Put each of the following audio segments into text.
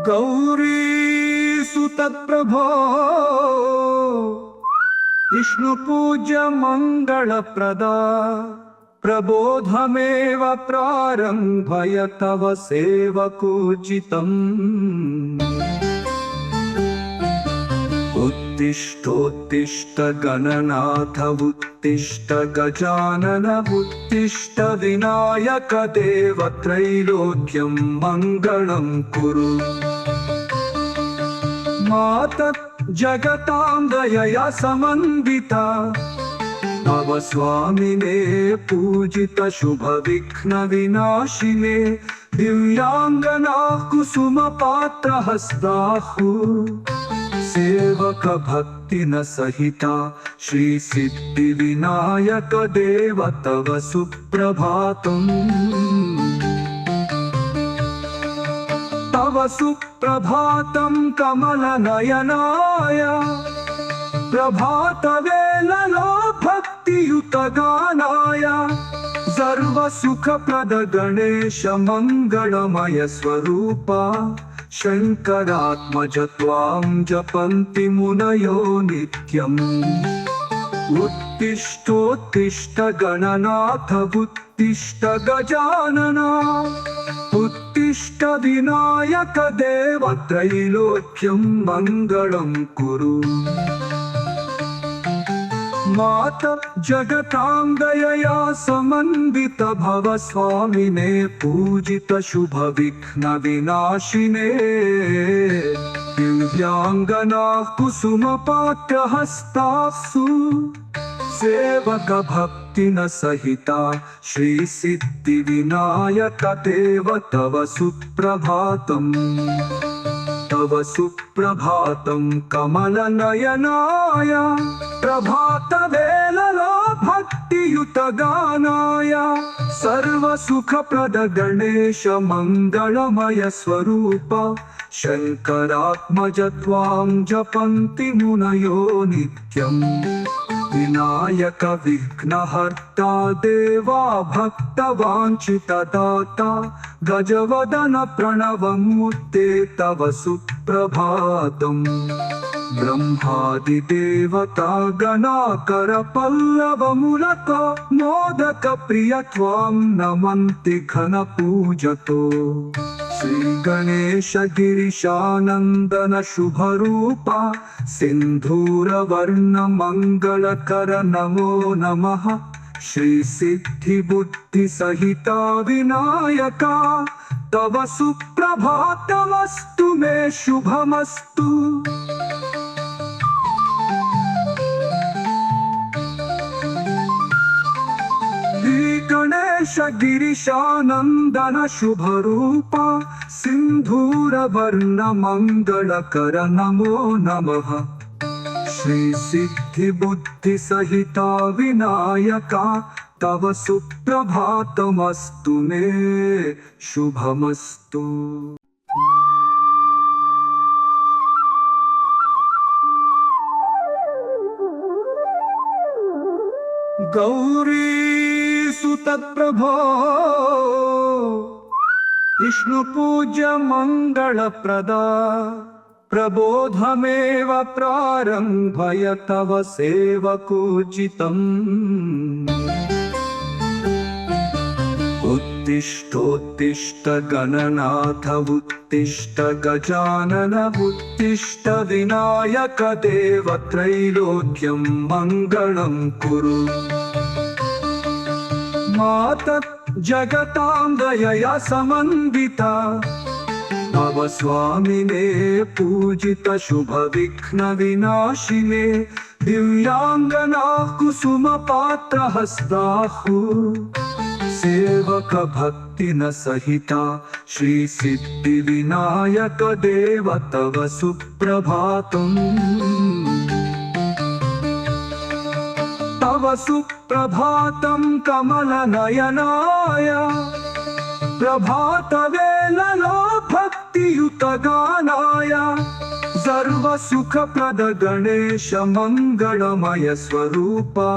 गौरीसुत प्रभो विष्णुपूज्य मङ्गलप्रदा प्रबोधमेव प्रारम्भय तव सेवकोचितम्। उत्तिष्ठोत्तिष्ठ गणनाथ उत्तिष्ठ गजानन उत्तिष्ठ विनायक देव त्रैलोक्यं मङ्गलं कुरु। माता जगतां दयया समन्विता तव स्वामिने पूजित शुभ विघ्न विनाशिने दिव्यांगना कुसुम पात्र हस्ताहु सेवक भक्ति न सहिता श्री सिद्धि विनायक देव तव सुप्रभातम्। तव सुप्रभातं कमल नयनाय प्रभात वेललो भक्तियुत गानाय सर्व सुख प्रद गणेश मंगलमय स्वरूपा शंकरात्मज त्वां जपन्ति मुनयो नित्यम्। उत्तिष्ठोत्तिष्ठ गणनाथ उत्तिष्ठ गजानन उत्तिष्ठ विनायक देव त्रैलोक्यं मङ्गलं कुरु। माता जगतां दयया समन्वित भव स्वामिने पूजित शुभ विघ्न विनाशिने दिव्यांगना कुसुम पात्र हस्तासु सेवक भक्ति न सहिता श्री सिद्धि विनायक देव तव सुप्रभातम्। तव सुप्रभातं कमल नयनाय प्रभात वेललो भक्तियुत गानाय सर्व सुख प्रद गणेश मंगलमय स्वरूप शंकरात्मज त्वां जपन्ति मुनयो नित्यम्। विनायक विघ्नहर्ता देवा भक्तवांछित दाता गजवदन प्रणवमूर्ते तव सुप्रभातम्। ब्रह्मादि देवता गणाकर पल्लव मूलक मोदक प्रिय त्वां नमन्ति घन पूजतो श्री गणेश गिरिशानंदन शुभ रूपा सिंधूर वर्ण मंगलकर नमो नमः। श्री सिद्धि बुद्धि सहिता विनायका तव सुप्रभातमस्तु मे शुभमस्तु। गणेश गिरिशानंदन शुभ रूपा सिंधूर वर्ण मंगलकर नमो नमः। श्री सिद्धि बुद्धि सहिता विनायका तव सुप्रभातमस्तु मे शुभमस्तु। गौरीसुत प्रभो विष्णुपूज्य मङ्गलप्रदा प्रबोधमेव प्रारम्भय तव सेवकोचितम्। उत्तिष्ठोत्तिष्ठ गणनाथ उत्तिष्ठ गजानन उत्तिष्ठ विनायक देव त्रैलोक्यं मङ्गलं कुरु। माता जगतां दयया समन्विता तव स्वामिने पूजित शुभ विघ्न विनाशिने दिव्यांगना कुसुम पात्र हस्ताहु सेवक भक्ति न सहिता श्री सिद्धि विनायक देव तव सुप्रभातम्। तव सुप्रभातं कमल नयनाय प्रभात वेललो भक्तियुत गानाय सर्व सुख प्रद गणेश मंगलमय स्वरूपा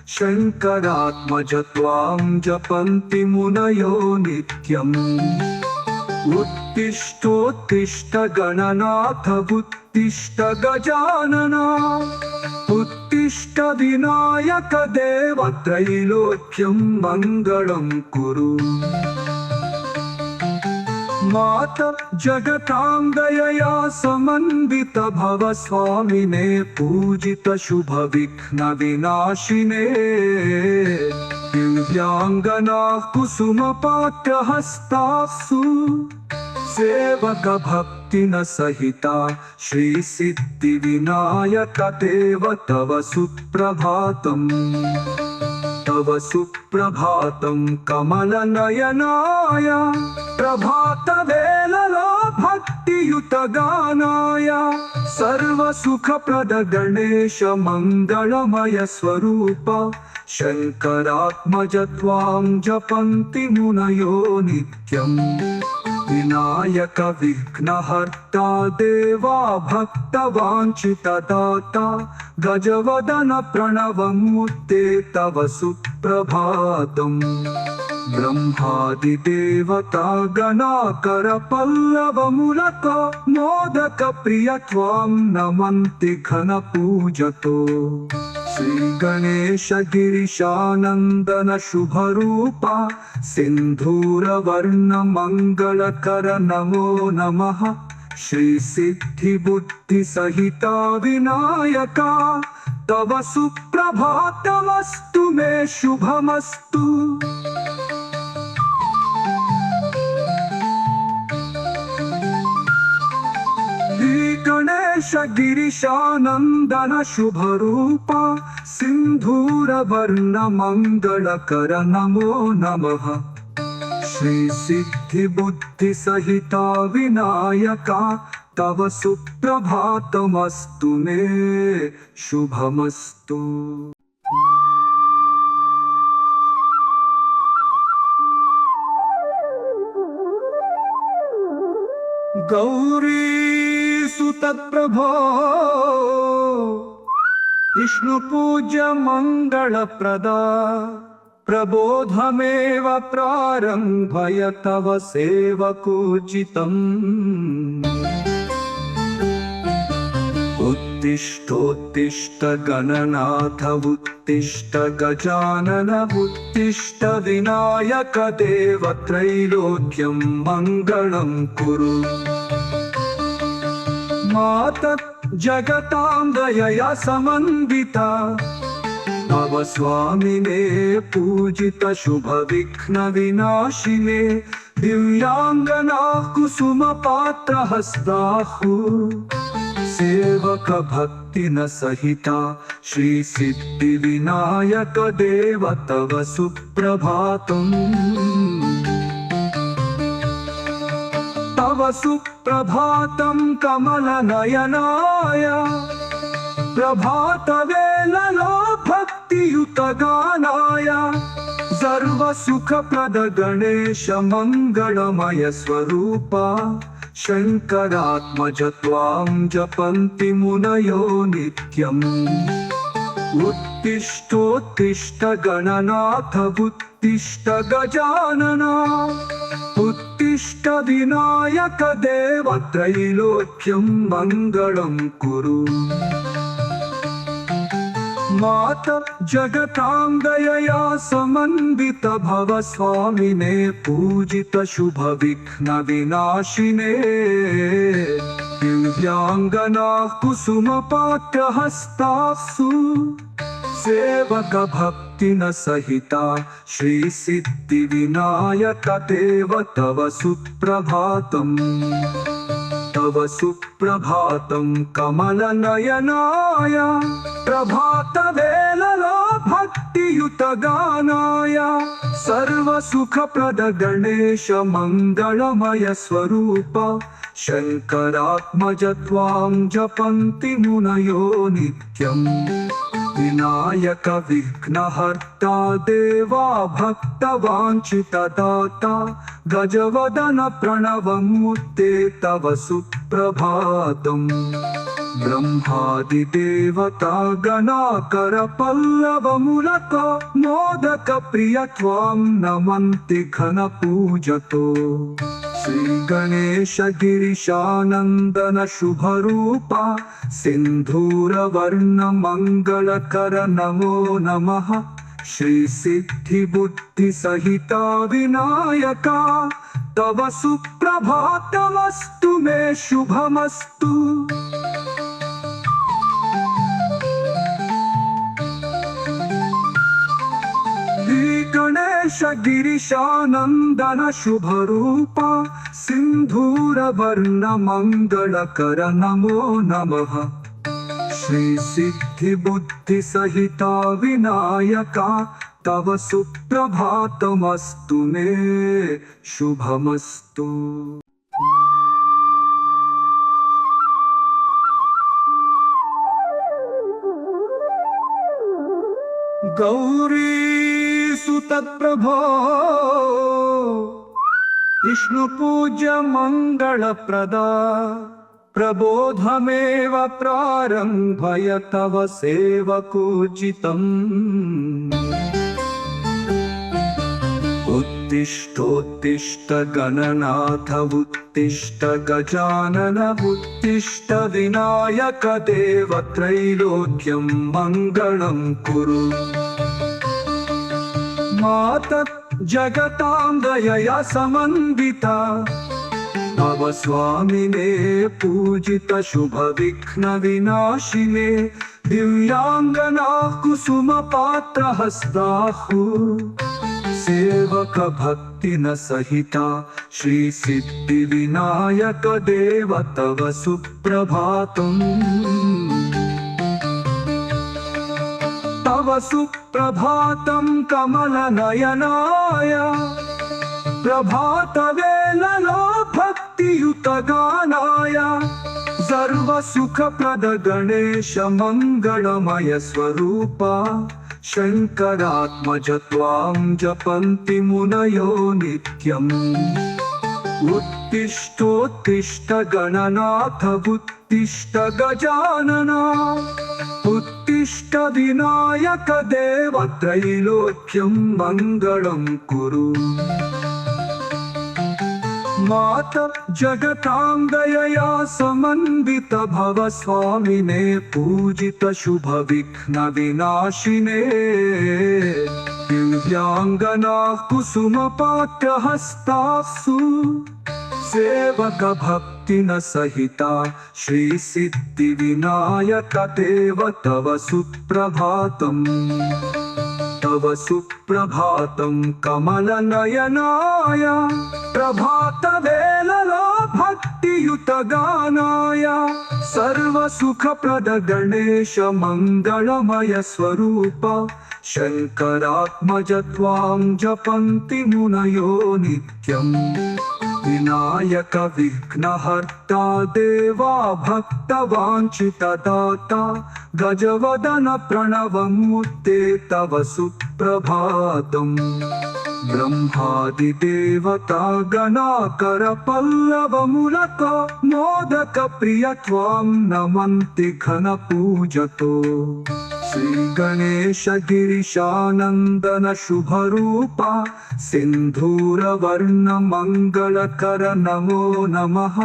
शंकरात्मज त्वां जपन्ति मुनयो नित्यम्। उत्तिष्ठोत्तिष्ठ गणनाथ उत्तिष्ठ गजानन उत्तिष्ठ विनायक देव त्रैलोक्यं मङ्गलं कुरु माता जगतांगयया समन्वित भव स्वामिने पूजित शुभ विघ्न विनाशिने दिव्यांगना कुसुम पात्र हस्तासु सेवक भक्ति न सहिता श्री सिद्धि विनायक देव तव सुप्रभातम् तव सुप्रभातं कमल नयनाय प्रभात वेललो भक्तियुत गानाय सर्व सुखप्रद गणेश मंगलमय स्वरूप शंकरात्मज त्वां जपन्ति मुनयो नित्यम् विनायक विघ्नहर्ता देवा भक्तवाञ्छितदाता गजवदन प्रणवमूर्ते तव सुप्रभातम् ब्रह्मादिदेवता गणाकर पल्लवमुलक मोदक प्रिय त्वां नमन्ति घन पूजतो श्री गणेश गिरीशानंदन शुभ रूपा सिंधूर वर्ण मंगलकर नमो नमः श्री सिद्धि बुद्धि सहिता विनायका तव सुप्रभातमस्तु मे शुभमस्तु गणेश गिरीशानंदन शुभ रूपा सिंधूर वर्ण मंगलकर नमो नमः श्री सिद्धि बुद्धि सहिता विनायका तव सुप्रभातमस्तु मे शुभमस्तु गौरी सुतप्रभो विष्णु पूज्य मंगल प्रदा प्रबोधमेव प्रारंभय तव सेवकोचितम् उत्तिष्ठोत्तिष्ठ गणनाथ उत्तिष्ठ गजानन उत्तिष्ठ विनायक देव त्रैलोक्यं मंगलं कुरु माता जगतांगयया समन्विता भव स्वामिने पूजित शुभ विघ्न विनाशिने दिव्यांगना कुसुम पात्र हस्ताहु सेवक भक्ति न सहिता श्री सिद्धि विनायक देव तव सुप्रभातम् तव सुप्रभातं कमल नयनाय प्रभात वेललो भक्तियुत गानाय सर्व सुखप्रद गणेश मंगलमय स्वरूपा शंकरात्मज त्वां जपन्ति मुनयो नित्यम् उत्तिष्ठोत्तिष्ठ गणनाथ उत्तिष्ठ गजानन उत्तिष्ठ विनायक देव त्रैलोक्यं मंगलं कुरु माता जगतांगयया समन्वित भव स्वामिने पूजित शुभ विघ्न विनाशिने दिव्यांगना कुसुम पात्र हस्तासु सेवक भक्ति न सहिता श्री सिद्धि विनायक देव तव सुप्रभातम् तव सुप्रभातं कमल नयनाय प्रभात वेललो भक्तियुत गानाय सर्व सुखप्रद गणेश मंगलमय स्वरूप शंकरात्मज त्वां जपन्ति मुनयो नित्यम् विनायक विघ्नहर्ता देवा भक्तवाञ्छितदाता गजवदन प्रणवमूर्ते तव सुप्रभातम् ब्रह्मादिदेवता गणाकर पल्लवमुलक मोदक प्रिय त्वां नमन्ति घन पूजतो श्रीगणेश गिरीशानन्दन शुभरूपा सिन्धूरवर्ण मङ्गलकर नमो नमः। श्रीसिद्धिबुद्धिसहिता विनायका तव सुप्रभातमस्तु मे शुभमस्तु। गणेश गिरीशानन्दन शुभरूपा सिन्धूरवर्ण मङ्गलकर नमो नमः। श्रीसिद्धिबुद्धिसहिता विनायका तव सुप्रभातमस्तु मे शुभमस्तु। गौरी सुतप्रभो विष्णुपूज्य मङ्गलप्रदा प्रबोधमेव प्रारम्भय तव सेवकोचितम्। उत्तिष्ठोत्तिष्ठ गणनाथ उत्तिष्ठ गजानन उत्तिष्ठ विनायक देव त्रैलोक्यं मङ्गलं कुरु। मातः जगतां दयया समन्विता तव स्वामिने पूजित शुभ विघ्न विनाशिने दिव्यांगना कुसुम पात्र हस्ताहु सेवक भक्ति न सहिता श्री सिद्धि विनायक देव तव सुप्रभातम्। तव सुप्रभातं कमलनयनाय प्रभातवेललो भक्तियुतगानाय सर्वसुखप्रद गणेश मङ्गलमय स्वरूपा शङ्करात्मज त्वां जपन्ति मुनयो नित्यम्। उत्तिष्ठोत्तिष्ठ गणनाथ उत्तिष्ठ गजानना उत्तिष्ठ विनायक देव त्रैलोक्यं मङ्गलं कुरु। मातः जगतां दयया समन्वित भव स्वामिने पूजित शुभ विघ्न विनाशिने दिव्यांगना कुसुम पात्र हस्तासु सेवक भक्ति न सहिता श्री सिद्धि विनायक देव तव सुप्रभातम्। तव सुप्रभातं कमलनयनाय प्रभातवेललो भक्तियुतगानाय सर्वसुखप्रद गणेश मङ्गलमय स्वरूप शङ्करात्मज त्वां जपन्ति मुनयो नित्यम्। विनायक विघ्नहर्ता देवा भक्तवाञ्छितदाता गजवदन प्रणवमूर्ते तव सुप्रभातम्। ब्रह्मादिदेवता गणाकर पल्लवमुलक मोदक प्रिय त्वां नमन्ति घनपूजतो। श्रीगणेश गिरीशानन्दन शुभरूपा सिन्धूरवर्ण मङ्गलकर नमो नमः।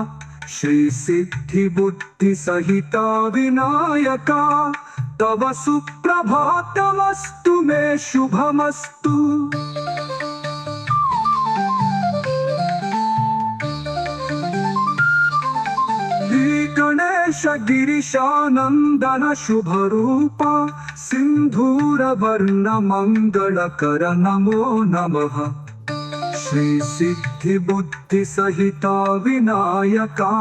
श्रीसिद्धिबुद्धिसहिता विनायका तव सुप्रभातमस्तु मे शुभमस्तु। गणेश गिरीशानन्दन शुभरूपा सिन्धूरवर्ण मङ्गलकर नमो नमः। श्रीसिद्धिबुद्धिसहिता विनायका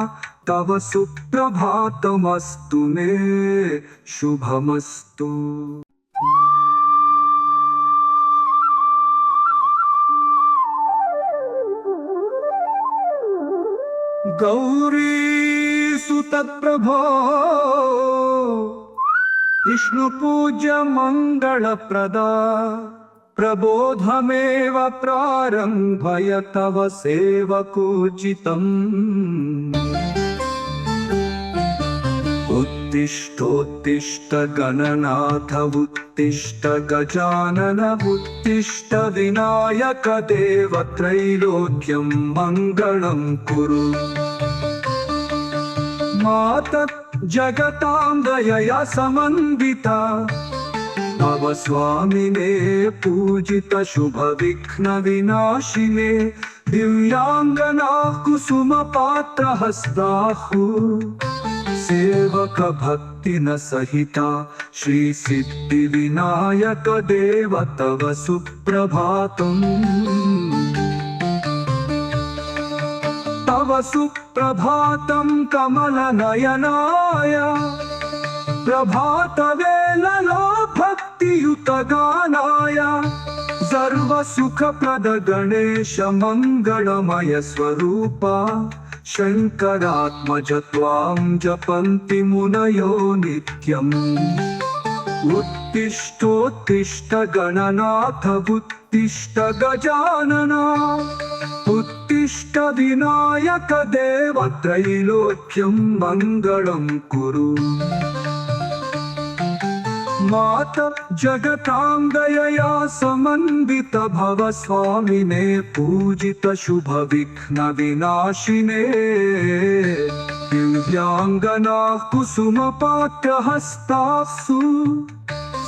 तव सुप्रभातमस्तु मे शुभमस्तु। गौरी सुतप्रभो विष्णुपूज्य मङ्गलप्रदा प्रबोधमेव प्रारम्भय तव सेवकोचितम्। उत्तिष्ठोत्तिष्ठ गणनाथ उत्तिष्ठ गजानन उत्तिष्ठ विनायक देव त्रैलोक्यं मङ्गलं कुरु। मातः जगतां दयया समन्विता तव स्वामिने पूजित शुभ विघ्न विनाशिने दिव्यांगना कुसुम पात्र हस्ताहु सेवक भक्ति न सहिता श्री सिद्धि विनायक देव तव सुप्रभातम्। तव सुप्रभातं कमल नयनाय प्रभातवेललो भक्तियुत गानाय सर्व सुखप्रद गणेश मंगलमय स्वरूपा शंकरात्मज त्वां जपन्ति मुनयो नित्यम्। उत्तिष्ठोत्तिष्ठ गणनाथ उत्तिष्ठ गजानन उत्तिष्ठ विनायक देव त्रैलोक्यं मङ्गलं कुरु। मातः जगतां दयया समन्वित भव स्वामिने पूजित शुभ विघ्न विनाशिने दिव्यांगना कुसुम पात्र हस्तासु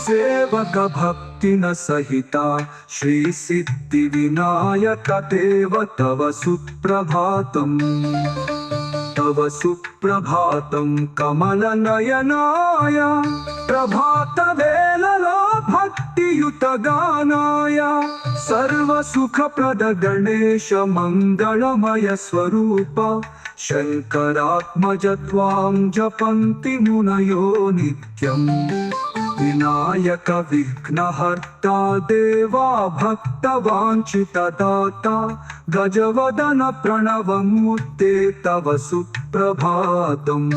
सेवक भक्ति न सहिता श्री सिद्धि विनायक देव तव सुप्रभातम्। तव सुप्रभातं कमल नयनाय प्रभात वेललो भक्तियुत गानाय सर्व सुखप्रद गणेश मंगलमय स्वरूप शंकरात्मज त्वां जपन्ति मुनयो नित्यम्। विनायक विघ्नहर्ता देवा भक्तवाञ्छितदाता गजवदन प्रणवमूर्ते तव सुप्रभातम्।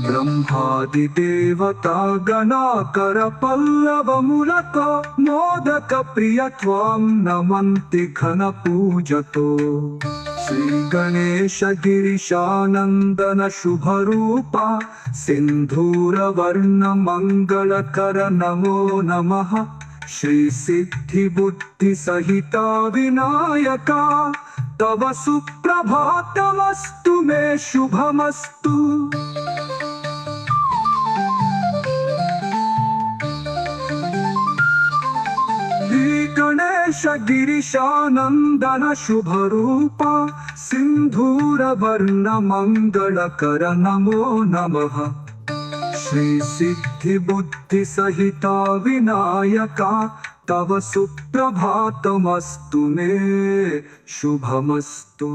ब्रह्मादिदेवता गणाकर पल्लवमुलक मोदक प्रिय त्वां नमन्ति घन पूजतो श्री गणेश गिरीशानन्दन शुभरूपा सिंधूर वर्ण मंगलकर नमो नमः। श्री सिद्धि बुद्धि सहिता विनायका तव सुप्रभातमस्तु मे शुभमस्तु। गणेश गिरीशानन्दन शुभरूपा सिंधूर वर्ण मंगलकर नमो नमः। श्री सिद्धि बुद्धि सहिता विनायका तव सुप्रभातमस्तु मे शुभमस्तु।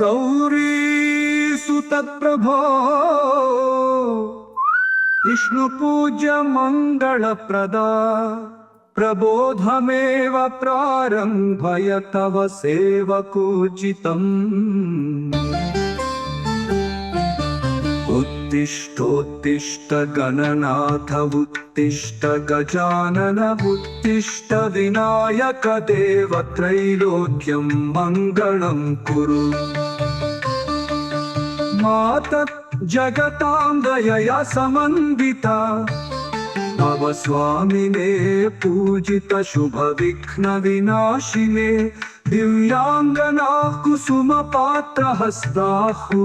गौरी सुत प्रभो विष्णु पूज्य मंगल प्रदा प्रबोधमेव प्रारंभय तव सेवकोचितम्। उत्तिष्ठोत्तिष्ठ गणनाथ उत्तिष्ठ गजानन उत्तिष्ठ विनायक देव त्रैलोक्यं मङ्गलं कुरु। मातः जगतां दयया समन्विता तव स्वामिने पूजित शुभ विघ्न विनाशिने दिव्यांगना कुसुम पात्र हस्ताहु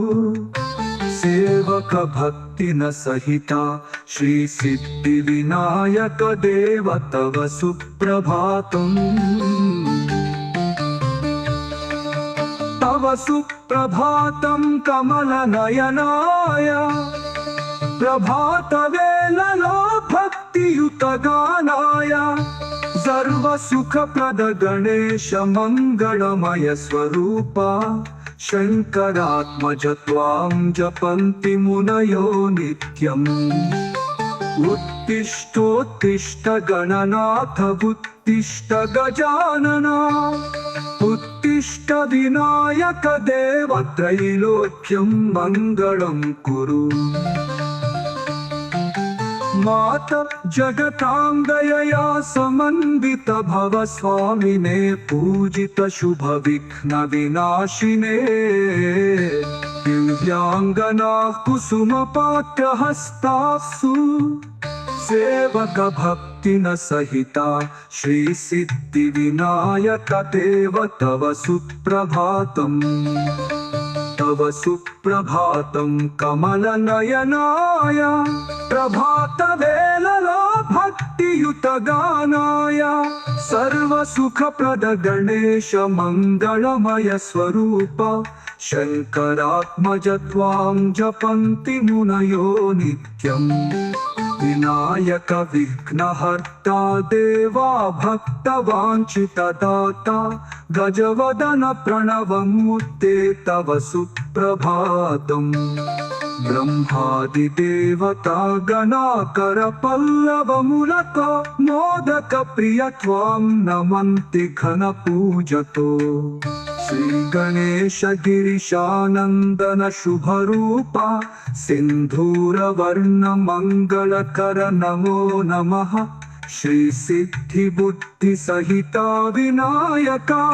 सेवक भक्ति न सहिता श्री सिद्धि विनायक देव तव सुप्रभातम्। तव सुप्रभातं कमल नयनाय प्रभात वेललो भक्तियुत गानाय सर्व सुखप्रद गणेश मंगलमय स्वरूपा शंकरात्मज त्वां जपन्ति मुनयो नित्यम्। उत्तिष्ठोत्तिष्ठ गणनाथ उत्तिष्ठ गजानन उत्तिष्ठ विनायक देव त्रैलोक्यं मङ्गलं कुरु। मात जगतांगयया समन्वित भव स्वामिने पूजित शुभ विघ्न विनाशिने दिव्यांगना कुसुम पात्रहस्तासु सेवक भक्ति न सहिता श्री सिद्धि विनायक देव तव सुप्रभातम कमल नयनाय प्रभात वेललो भक्ति युत गानाय सर्व सुख प्रद गणेश मंगलमय स्वरूप शंकरात्मज त्वां जपन्ति मुनयो नित्यम् विनायक विघ्नहर्ता देवा भक्तवाञ्छितदाता गजवदन प्रणवमूर्ते तव सुप्रभातम् ब्रह्मादिदेवता गणाकर पल्लवमुलक मोदक प्रिय त्वां नमन्ति घन पूजतो श्री गणेश गिरीशानंदन शुभ रूपा सिंधूर वर्ण मंगलकर नमो नमः श्री सिद्धि बुद्धि सहिता विनायका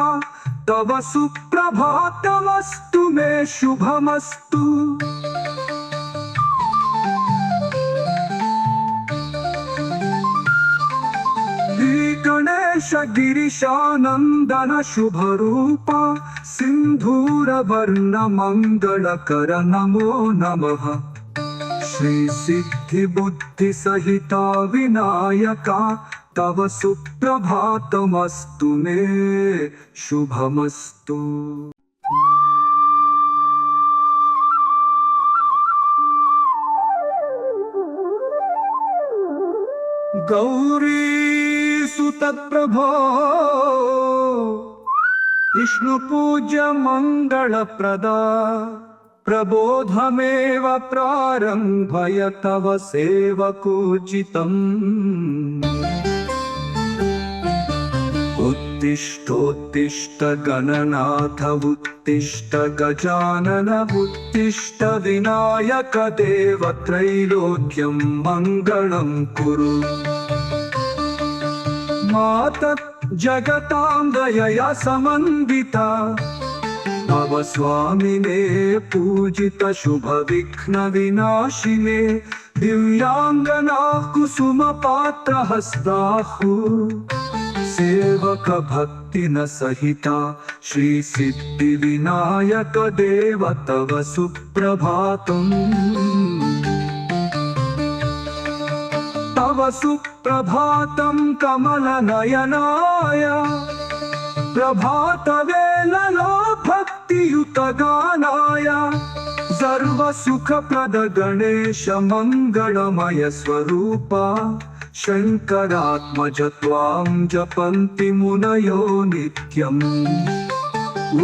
तव सुप्रभातमस्तु मे शुभमस्तु। गणेश गिरीशानंदन शुभ रूपा सिंधूर वर्ण मंगलकर नमो नमः श्री सिद्धि बुद्धि सहिता विनायका तव सुप्रभातमस्तु मे शुभमस्तु। गौरी सुत प्रभो विष्णु पूज्य मंगल प्रदा प्रबोधमेव प्रारंभय तव सेवकोचितम् उत्तिष्ठोत्तिष्ठ गणनाथ उत्तिष्ठ गजानन उत्तिष्ठ विनायक देव त्रैलोक्यं मंगलं कुरु। मात जगतांगयया समन्विता भव स्वामिने पूजित शुभ विघ्न विनाशिने दिव्यांगना कुसुम पात्रहस्ताहु सेवक भक्ति न सहिता श्री सिद्धि विनायक देव तव सुप्रभातम् तव सुप्रभातं कमल नयनाय प्रभात वेललो भक्ति युत गानाय सर्व सुख प्रद गणेश मंगलमय स्वरूपा शंकरात्मज त्वां जपन्ति मुनयो नित्यम्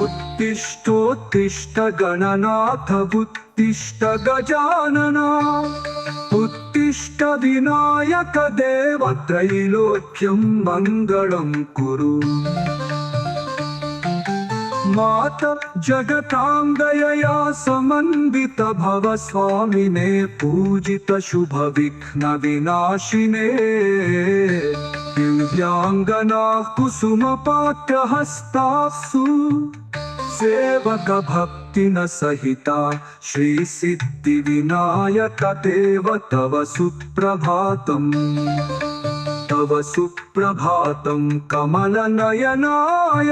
उत्तिष्ठोत्तिष्ठ गणनाथ उत्तिष्ठ गजानन उत्तिष्ठ विनायक देव त्रैलोक्यं मंगलं कुरु। मात जगतांगयया समन्वित भव स्वामिने पूजित शुभ विघ्न विनाशिने दिव्यांगना कुसुम पात्रहस्तासु सेवक भक्ति न सहिता श्री सिद्धि विनायक देव तव सुप्रभातम् कमल नयनाय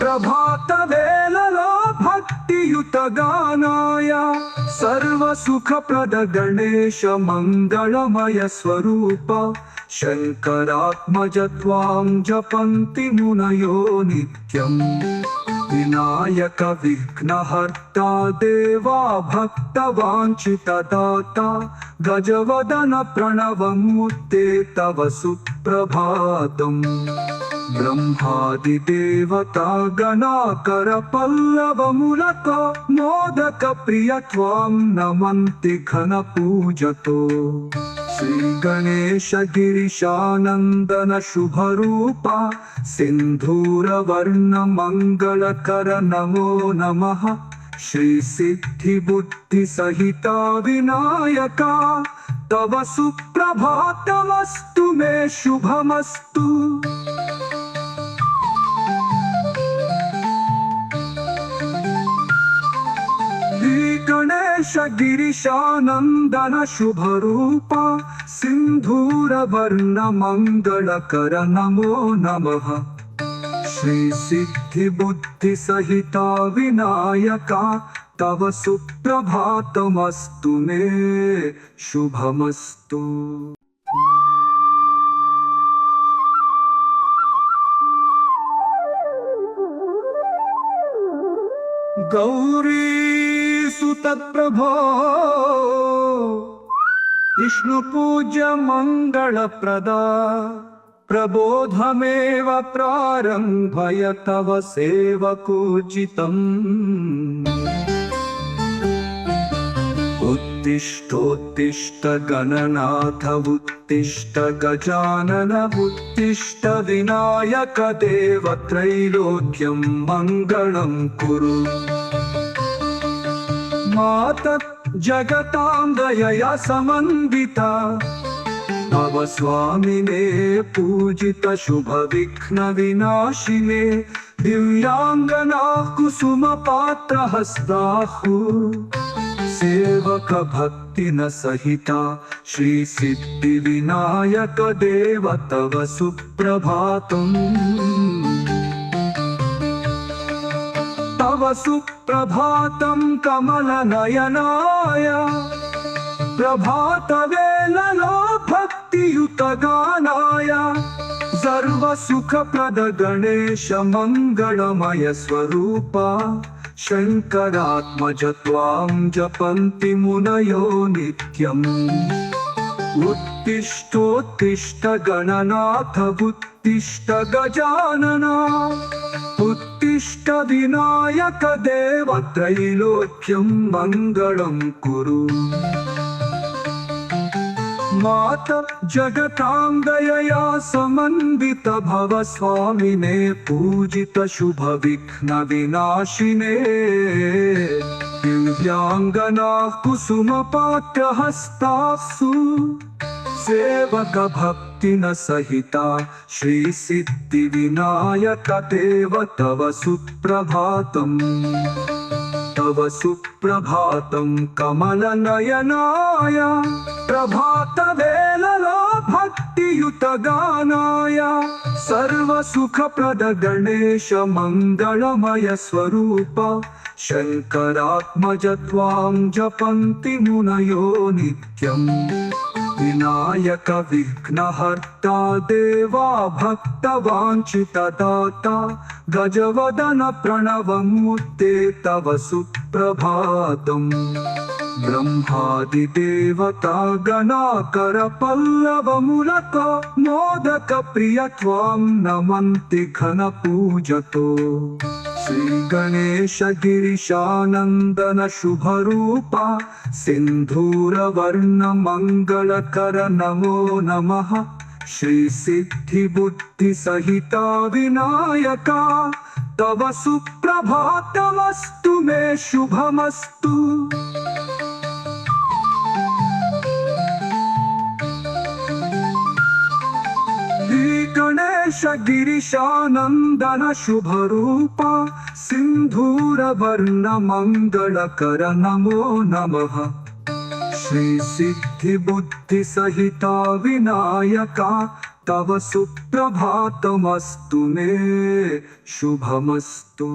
प्रभात वेललो भक्ति युत गानाय सर्व सुख प्रद गणेश मंगलमय स्वरूप शंकरात्मज त्वां जपन्ति मुनयो नित्यम् विनायक विघ्नहर्ता देवा भक्तवाञ्छितदाता गजवदन प्रणवमूर्ते तव सुप्रभातम् ब्रह्मादिदेवता गणाकर पल्लवमुलक मोदक प्रिय त्वां नमन्ति घन पूजतो श्री गणेश गिरीशानंदन शुभ रूपा सिंधूर वर्ण मंगलकर नमो नमः श्री सिद्धि बुद्धि सहिता विनायका तव सुप्रभातमस्तु मे शुभमस्तु। गणेश गिरीशानंदन शुभ रूपा सिंधूर वर्ण मंगलकर नमो नमः। श्री सिद्धि बुद्धि सहिता विनायका तव सुप्रभातमस्तु मे शुभमस्तु। गौरी सुतप्रभो विष्णु पूज्य मंगलप्रदा प्रबोधमेव प्रारंभय तव सेवकोचितम्। उत्तिष्ठोत्तिष्ठ गणनाथ उत्तिष्ठ गजानन उत्तिष्ठ विनायक देव त्रैलोक्यं मंगलं कुरु। मातः जगतां दयया समन्विता तव स्वामिने पूजित शुभ विघ्न विनाशिने दिव्यांगना कुसुम पात्र हस्ताहु सेवक भक्ति न सहिता श्री सिद्धि विनायक देव तव सुप्रभातम्। तव सुप्रभातं कमल नयनाय प्रभात वेललो भक्तियुत गानाय सर्व सुख प्रद गणेश मंगलमय स्वरूपा शंकरात्मज त्वां जपन्ति मुनयो नित्यम्। उत्तिष्ठोत्तिष्ठ गणनाथ उत्तिष्ठ गजानन उत्तिष्ठ विनायक देव त्रैलोक्यं मंगलं कुरु। मातः जगतां दयया समन्वित भव स्वामिने पूजित शुभ विघ्न विनाशिने दिव्यांगना कुसुम पात्र हस्तासु सेवक भक्ति न सहिता श्री सिद्धि विनायक देव तव सुप्रभातम्। तव सुप्रभातं कमल नयनाय प्रभात वेललो भक्तियुत गानाय सर्व सुख प्रद गणेश मंगलमय स्वरूप शंकरात्मज त्वां जपन्ति मुनयो नित्यम्। विनायक विघ्नहर्ता देवा भक्तवांछितदाता गजवदन प्रणवमूर्ते तव सुप्रभातम्। ब्रह्मादिदेवता गणाकर पल्लवमुलक मोदक प्रिय त्वां नमन्ति घन पूजतो। श्री गणेश गिरीशानंदन शुभ रूपा सिंधूर वर्ण मंगलकर नमो नमः। श्री सिद्धि बुद्धि सहिता विनायका तव सुप्रभातमस्तु मे शुभमस्तु। गणेश गिरीशानंदन शुभ रूपा सिंधूर वर्ण मंगलकर नमो नमः। श्री सिद्धि बुद्धि सहिता विनायका तव सुप्रभातमस्तु मे शुभमस्तु।